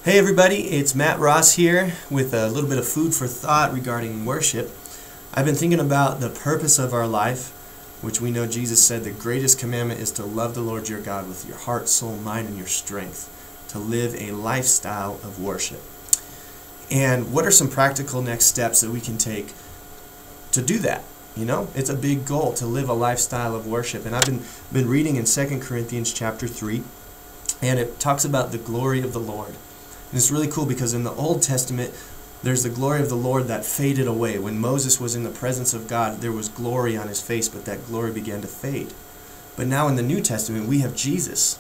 Hey everybody, it's Matt Ross here with a little bit of food for thought regarding worship. I've been thinking about the purpose of our life, which we know Jesus said the greatest commandment is to love the Lord your God with your heart, soul, mind, and your strength, to live a lifestyle of worship. And what are some practical next steps that we can take to do that? You know, it's a big goal to live a lifestyle of worship. And I've been reading in 2 Corinthians chapter 3, and it talks about the glory of the Lord. And it's really cool because in the Old Testament, there's the glory of the Lord that faded away. When Moses was in the presence of God, there was glory on his face, but that glory began to fade. But now in the New Testament, we have Jesus.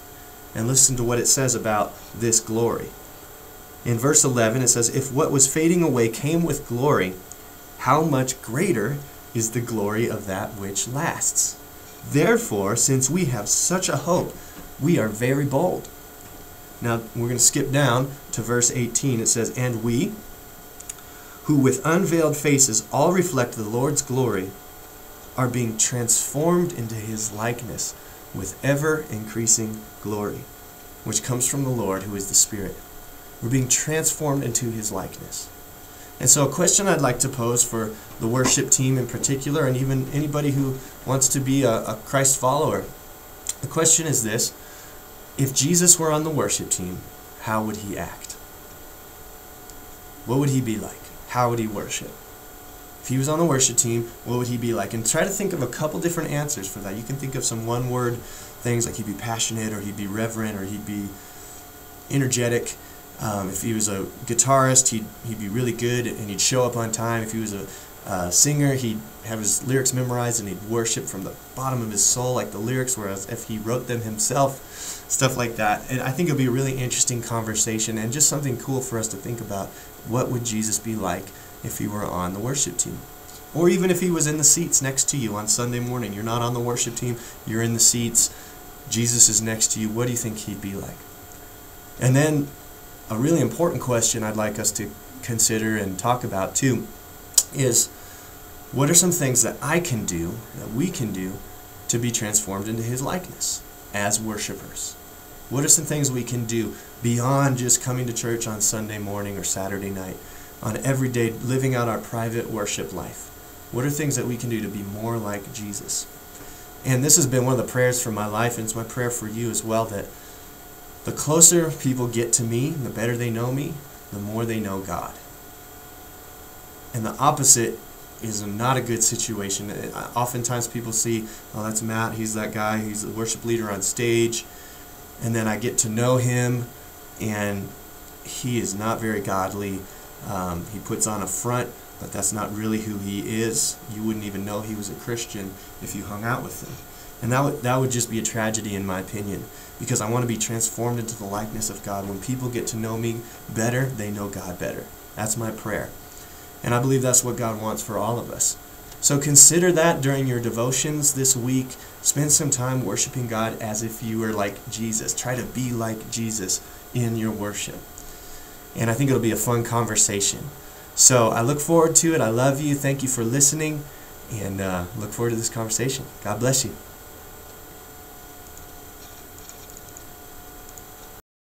And listen to what it says about this glory. In verse 11, it says, "If what was fading away came with glory, how much greater is the glory of that which lasts? Therefore, since we have such a hope, we are very bold." Now, we're going to skip down to verse 18. It says, "And we, who with unveiled faces all reflect the Lord's glory, are being transformed into his likeness with ever-increasing glory, which comes from the Lord, who is the Spirit." We're being transformed into his likeness. And so a question I'd like to pose for the worship team in particular, and even anybody who wants to be a Christ follower, the question is this: if Jesus were on the worship team, how would he act? What would he be like? How would he worship? If he was on the worship team, what would he be like? And try to think of a couple different answers for that. You can think of some one-word things like he'd be passionate, or he'd be reverent, or he'd be energetic. If he was a guitarist, he'd be really good and he'd show up on time. If he was a singer, he'd have his lyrics memorized and he'd worship from the bottom of his soul like the lyrics, whereas if he wrote them himself, stuff like that. And I think it'll be a really interesting conversation and just something cool for us to think about. What would Jesus be like if he were on the worship team? Or even if he was in the seats next to you on Sunday morning. You're not on the worship team, you're in the seats, Jesus is next to you. What do you think he'd be like? And then a really important question I'd like us to consider and talk about too is, what are some things that I can do, that we can do, to be transformed into his likeness as worshipers? What are some things we can do beyond just coming to church on Sunday morning or Saturday night, on every day living out our private worship life? What are things that we can do to be more like Jesus? And this has been one of the prayers for my life, and it's my prayer for you as well, that the closer people get to me, the better they know me, the more they know God. And the opposite is not a good situation. Oftentimes people see, oh, that's Matt, he's that guy, he's the worship leader on stage, and then I get to know him, and he is not very godly. He puts on a front, but that's not really who he is. You wouldn't even know he was a Christian if you hung out with him. And that would just be a tragedy in my opinion, because I want to be transformed into the likeness of God. When people get to know me better, they know God better. That's my prayer. And I believe that's what God wants for all of us. So consider that during your devotions this week. Spend some time worshiping God as if you were like Jesus. Try to be like Jesus in your worship. And I think it'll be a fun conversation. So I look forward to it. I love you. Thank you for listening. And look forward to this conversation. God bless you.